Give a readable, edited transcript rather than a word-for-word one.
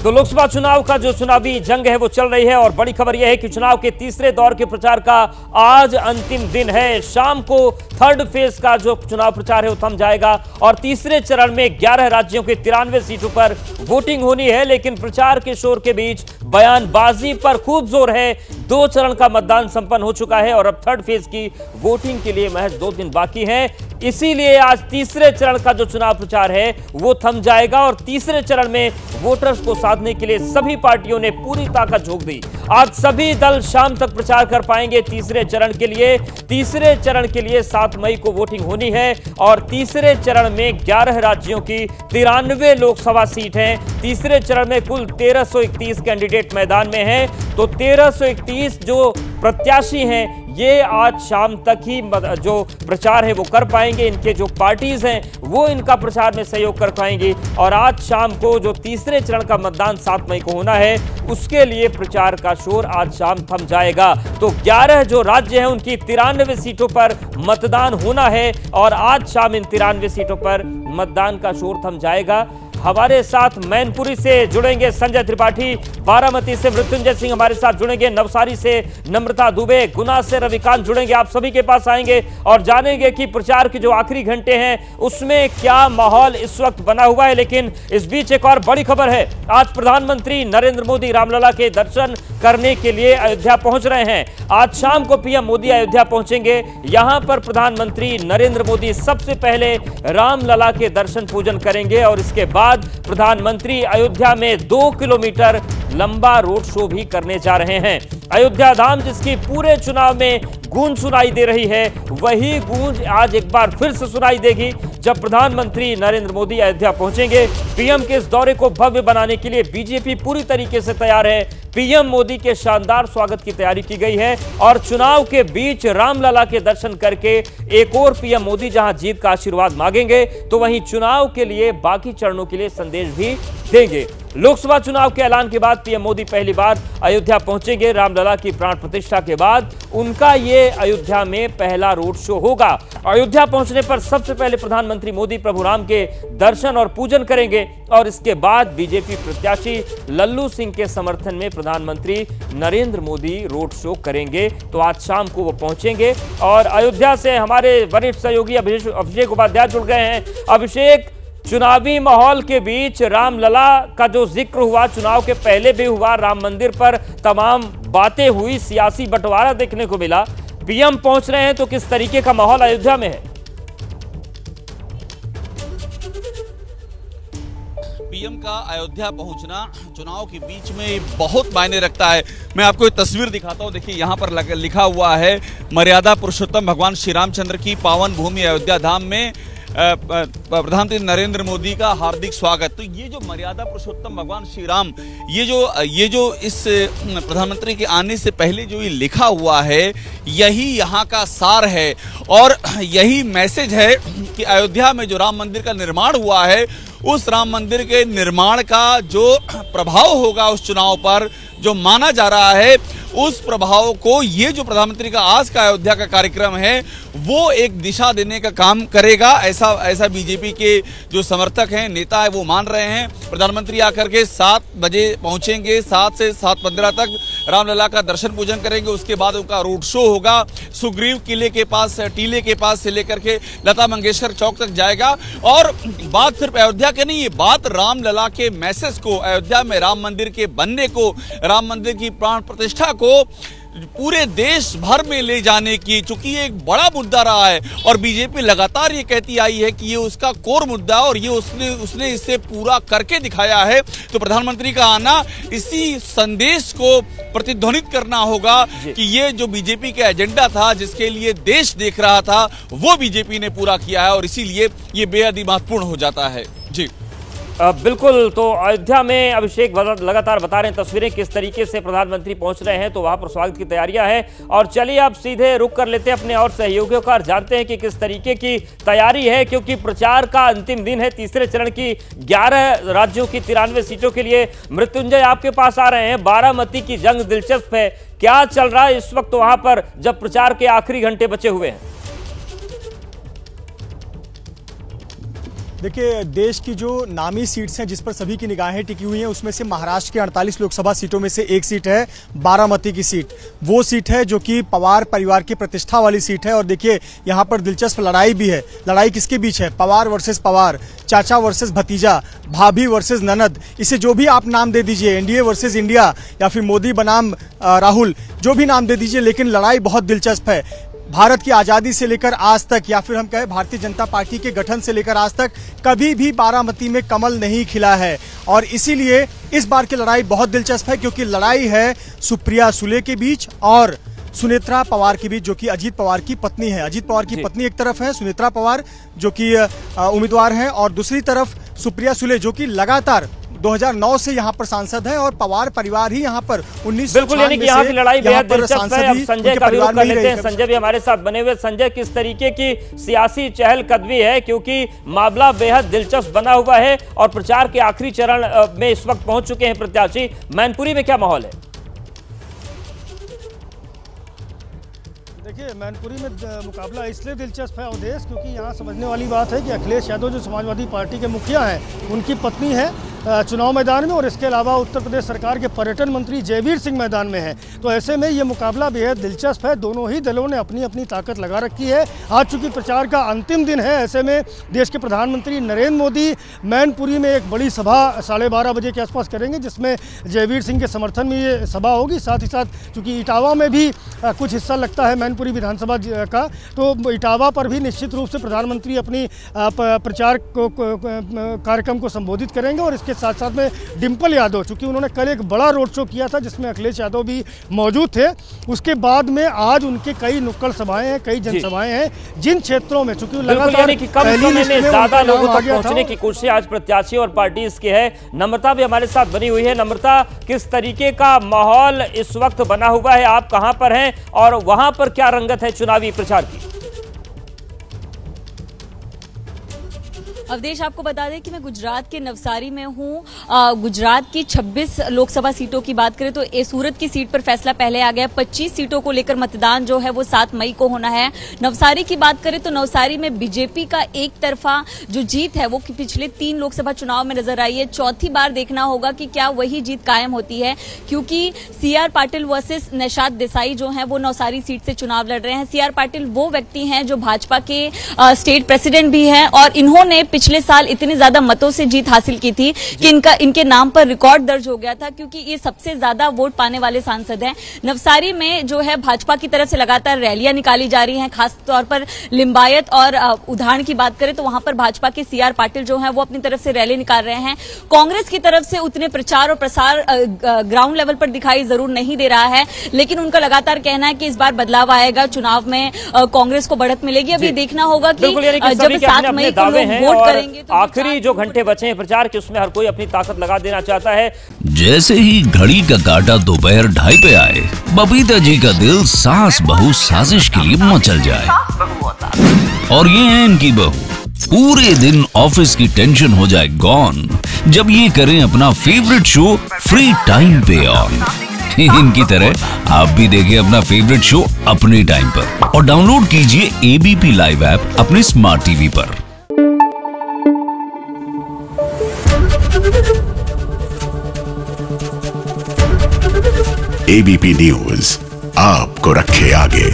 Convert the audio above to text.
तो लोकसभा चुनाव का जो चुनावी जंग है वो चल रही है और बड़ी खबर यह है कि चुनाव के तीसरे दौर के प्रचार का आज अंतिम दिन है। शाम को थर्ड फेज का जो चुनाव प्रचार है वो थम जाएगा और तीसरे चरण में 11 राज्यों के 93 सीटों पर वोटिंग होनी है। लेकिन प्रचार के शोर के बीच बयानबाजी पर खूब जोर है। 2 चरण का मतदान संपन्न हो चुका है और अब थर्ड फेज की वोटिंग के लिए महज 2 दिन बाकी हैं। इसीलिए आज तीसरे चरण का जो चुनाव प्रचार है वो थम जाएगा और तीसरे चरण में वोटर्स को साधने के लिए सभी पार्टियों ने पूरी ताकत झोंक दी। आज सभी दल शाम तक प्रचार कर पाएंगे तीसरे चरण के लिए। तीसरे चरण के लिए 7 मई को वोटिंग होनी है और तीसरे चरण में 11 राज्यों की 93 लोकसभा सीट हैं। तीसरे चरण में कुल 1331 कैंडिडेट मैदान में हैं। तो 1331 जो प्रत्याशी हैं ये आज शाम तक ही जो प्रचार है वो कर पाएंगे। इनके जो पार्टीज हैं वो इनका प्रचार में सहयोग कर पाएंगी और आज शाम को जो तीसरे चरण का मतदान 7 मई को होना है उसके लिए प्रचार का शोर आज शाम थम जाएगा। तो 11 जो राज्य हैं उनकी 93 सीटों पर मतदान होना है और आज शाम इन 93 सीटों पर मतदान का शोर थम जाएगा। हमारे साथ मैनपुरी से जुड़ेंगे संजय त्रिपाठी, बारामती से मृत्युंजय सिंह हमारे साथ जुड़ेंगे, नवसारी से नम्रता दुबे, गुना से रविकांत जुड़ेंगे। आप सभी के पास आएंगे और जानेंगे कि प्रचार के जो आखिरी घंटे हैं उसमें क्या माहौल इस वक्त बना हुआ है। लेकिन इस बीच एक और बड़ी खबर है। आज प्रधानमंत्री नरेंद्र मोदी रामलला के दर्शन करने के लिए अयोध्या पहुंच रहे हैं। आज शाम को पीएम मोदी अयोध्या पहुंचेंगे। यहां पर प्रधानमंत्री नरेंद्र मोदी सबसे पहले रामलला के दर्शन पूजन करेंगे और इसके बाद प्रधानमंत्री अयोध्या में 2 किलोमीटर लंबा रोड शो भी करने जा रहे हैं। अयोध्या धाम जिसकी पूरे चुनाव में गूंज सुनाई दे रही है वही गूंज आज एक बार फिर से सुनाई देगी जब प्रधानमंत्री नरेंद्र मोदी अयोध्या पहुंचेंगे। पीएम के इस दौरे को भव्य बनाने के लिए बीजेपी पूरी तरीके से तैयार है। पीएम मोदी के शानदार स्वागत की तैयारी की गई है और चुनाव के बीच रामलला के दर्शन करके एक और पीएम मोदी जहां जीत का आशीर्वाद मांगेंगे तो वहीं चुनाव के लिए बाकी चरणों के लिए संदेश भी देंगे। लोकसभा चुनाव के ऐलान के बाद पीएम मोदी पहली बार अयोध्या पहुंचेंगे। रामलला की प्राण प्रतिष्ठा के बाद उनका ये अयोध्या में पहला रोड शो होगा। अयोध्या पहुंचने पर सबसे पहले प्रधानमंत्री मोदी प्रभु राम के दर्शन और पूजन करेंगे और इसके बाद बीजेपी प्रत्याशी लल्लू सिंह के समर्थन में प्रधानमंत्री नरेंद्र मोदी रोड शो करेंगे। तो आज शाम को वो पहुंचेंगे और अयोध्या से हमारे वरिष्ठ सहयोगी अभिषेक उपाध्याय जुड़ गए हैं। अभिषेक, चुनावी माहौल के बीच रामलला का जो जिक्र हुआ चुनाव के पहले भी हुआ, राम मंदिर पर तमाम बातें हुई, सियासी बंटवारा देखने को मिला। पीएम पहुंच रहे हैं तो किस तरीके का माहौल अयोध्या में है? पीएम का अयोध्या पहुंचना चुनाव के बीच में बहुत मायने रखता है। मैं आपको एक तस्वीर दिखाता हूं। देखिए यहाँ पर लिखा हुआ है मर्यादा पुरुषोत्तम भगवान श्री रामचंद्र की पावन भूमि अयोध्या धाम में प्रधानमंत्री नरेंद्र मोदी का हार्दिक स्वागत। तो ये जो मर्यादा पुरुषोत्तम भगवान श्री राम, ये जो इस प्रधानमंत्री के आने से पहले जो ये लिखा हुआ है यही यहाँ का सार है और यही मैसेज है कि अयोध्या में जो राम मंदिर का निर्माण हुआ है उस राम मंदिर के निर्माण का जो प्रभाव होगा उस चुनाव पर, जो माना जा रहा है, उस प्रभाव को ये जो प्रधानमंत्री का आज का अयोध्या का कार्यक्रम है वो एक दिशा देने का काम करेगा। ऐसा बीजेपी के जो समर्थक हैं, नेता है, वो मान रहे हैं। प्रधानमंत्री आकर के 7 बजे पहुंचेंगे, 7 से 7:15 तक रामलला का दर्शन पूजन करेंगे। उसके बाद उनका रोड शो होगा। सुग्रीव किले के पास, टीले के पास से लेकर के लता मंगेशकर चौक तक जाएगा और बात सिर्फ अयोध्या के नहीं, ये बात रामलला के मैसेज को, अयोध्या में राम मंदिर के बनने को, राम मंदिर की प्राण प्रतिष्ठा को पूरे देश भर में ले जाने की, चूंकि ये एक बड़ा मुद्दा रहा है और बीजेपी लगातार ये कहती आई है कि ये उसका कोर मुद्दा और ये उसने इसे पूरा करके दिखाया है। तो प्रधानमंत्री का आना इसी संदेश को प्रतिध्वनित करना होगा कि ये जो बीजेपी का एजेंडा था, जिसके लिए देश देख रहा था, वो बीजेपी ने पूरा किया है और इसीलिए ये बेहद ही महत्वपूर्ण हो जाता है। जी बिल्कुल। तो अयोध्या में अभिषेक लगातार बता रहे हैं तस्वीरें किस तरीके से प्रधानमंत्री पहुंच रहे हैं, तो वहां पर स्वागत की तैयारियां हैं। और चलिए आप सीधे रुक कर लेते हैं अपने और सहयोगियों का और जानते हैं कि किस तरीके की तैयारी है, क्योंकि प्रचार का अंतिम दिन है तीसरे चरण की 11 राज्यों की 93 सीटों के लिए। मृत्युंजय आपके पास आ रहे हैं। बारामती की जंग दिलचस्प है, क्या चल रहा है इस वक्त वहां पर जब प्रचार के आखिरी घंटे बचे हुए हैं? देखिए, देश की जो नामी सीट्स हैं जिस पर सभी की निगाहें टिकी हुई हैं, उसमें से महाराष्ट्र के 48 लोकसभा सीटों में से एक सीट है बारामती की सीट। वो सीट है जो कि पवार परिवार की प्रतिष्ठा वाली सीट है। और देखिए, यहाँ पर दिलचस्प लड़ाई भी है। लड़ाई किसके बीच है? पवार वर्सेस पवार, चाचा वर्सेस भतीजा, भाभी वर्सेस ननद। इसे जो भी आप नाम दे दीजिए, एनडीए वर्सेस इंडिया या फिर मोदी बनाम राहुल, जो भी नाम दे दीजिए, लेकिन लड़ाई बहुत दिलचस्प है। भारत की आज़ादी से लेकर आज तक, या फिर हम कहें भारतीय जनता पार्टी के गठन से लेकर आज तक, कभी भी बारामती में कमल नहीं खिला है। और इसीलिए इस बार की लड़ाई बहुत दिलचस्प है, क्योंकि लड़ाई है सुप्रिया सुले के बीच और सुनेत्रा पवार के बीच, जो कि अजीत पवार की पत्नी है। अजीत पवार की पत्नी एक तरफ है, सुनेत्रा पवार जो कि उम्मीदवार हैं, और दूसरी तरफ सुप्रिया सुले जो कि लगातार 2009 से यहाँ पर सांसद है, और पवार परिवार ही यहाँ पर 19 बिल्कुल, यानी कि यहाँ की लड़ाई बेहद दिलचस्प है। अब संजय का विरोध कर लेते हैं। संजय भी हमारे साथ बने हुए। संजय, किस तरीके की सियासी चहलकदमी है, क्योंकि मामला बेहद दिलचस्प बना हुआ है और प्रचार के आखिरी चरण में इस वक्त पहुंच चुके हैं प्रत्याशी। मैनपुरी में क्या माहौल है? देखिए, मैनपुरी में मुकाबला इसलिए दिलचस्प है अवधेश, क्योंकि यहाँ समझने वाली बात है कि अखिलेश यादव जो समाजवादी पार्टी के मुखिया हैं, उनकी पत्नी है चुनाव मैदान में, और इसके अलावा उत्तर प्रदेश सरकार के पर्यटन मंत्री जयवीर सिंह मैदान में है। तो ऐसे में ये मुकाबला बेहद दिलचस्प है। दोनों ही दलों ने अपनी अपनी ताकत लगा रखी है। आज चूंकि प्रचार का अंतिम दिन है, ऐसे में देश के प्रधानमंत्री नरेंद्र मोदी मैनपुरी में एक बड़ी सभा 12:30 बजे के आसपास करेंगे, जिसमें जयवीर सिंह के समर्थन में ये सभा होगी। साथ ही साथ चूँकि इटावा में भी कुछ हिस्सा लगता है मैनपुरी विधानसभा का, तो इटावा पर भी निश्चित रूप से प्रधानमंत्री अपनी प्रचार कार्यक्रम को संबोधित करेंगे। और इसके साथ साथ में डिम्पल यादव, चूंकि उन्होंने कल एक बड़ा रोड शो किया था जिसमें अखिलेश यादव भी मौजूद थे, उसके बाद में आज उनके कई नुक्कड़ सभाएं हैं, कई जनसभाएं हैं जिन क्षेत्रों में, चूंकि लगातार कम समय में ज्यादा लोगों तक पहुंचने की कोशिश आज प्रत्याशी और पार्टी की है। नम्रता भी हमारे साथ बनी हुई है। नम्रता, किस तरीके का माहौल इस वक्त बना हुआ है? आप कहां पर हैं और वहां पर क्या रंगत है चुनावी प्रचार की? अवधेश, आपको बता दें कि मैं गुजरात के नवसारी में हूं। गुजरात की 26 लोकसभा सीटों की बात करें तो सूरत की सीट पर फैसला पहले आ गया। 25 सीटों को लेकर मतदान जो है वो 7 मई को होना है। नवसारी की बात करें तो नवसारी में बीजेपी का एक तरफा जो जीत है वो पिछले 3 लोकसभा चुनाव में नजर आई है। चौथी बार देखना होगा कि क्या वही जीत कायम होती है, क्योंकि सीआर पाटिल वर्सेस नौशाद देसाई जो है वो नवसारी सीट से चुनाव लड़ रहे हैं। सीआर पाटिल वो व्यक्ति हैं जो भाजपा के स्टेट प्रेसिडेंट भी हैं, और इन्होंने पिछले साल इतने ज्यादा मतों से जीत हासिल की थी कि इनके नाम पर रिकॉर्ड दर्ज हो गया था, क्योंकि ये सबसे ज्यादा वोट पाने वाले सांसद हैं। नवसारी में जो है भाजपा की तरफ से लगातार रैलियां निकाली जा रही हैं, खासतौर पर लिंबायत और उदाहरण की बात करें तो वहां पर भाजपा के सीआर पाटिल जो है वो अपनी तरफ से रैली निकाल रहे हैं। कांग्रेस की तरफ से उतने प्रचार और प्रसार ग्राउंड लेवल पर दिखाई जरूर नहीं दे रहा है, लेकिन उनका लगातार कहना है कि इस बार बदलाव आएगा, चुनाव में कांग्रेस को बढ़त मिलेगी। अभी देखना होगा कि जब 7 मई को लोग वोट करेंगे तो आखिरी जो घंटे बचे हैं प्रचार के, उसमें हर कोई अपनी ताकत लगा देना चाहता है। जैसे ही घड़ी का काटा दोपहर 2:30 पे आए, बबीता जी का दिल सास बहू साजिश के लिए मचल जाए। और ये है इनकी बहू, पूरे दिन ऑफिस की टेंशन हो जाए गॉन जब ये करें अपना फेवरेट शो फ्री टाइम पे ऑन। इनकी तरह आप भी देखें अपना फेवरेट शो अपने टाइम पर और डाउनलोड कीजिए एबीपी लाइव ऐप अपने स्मार्ट टीवी पर। एबीपी न्यूज आपको रखे आगे।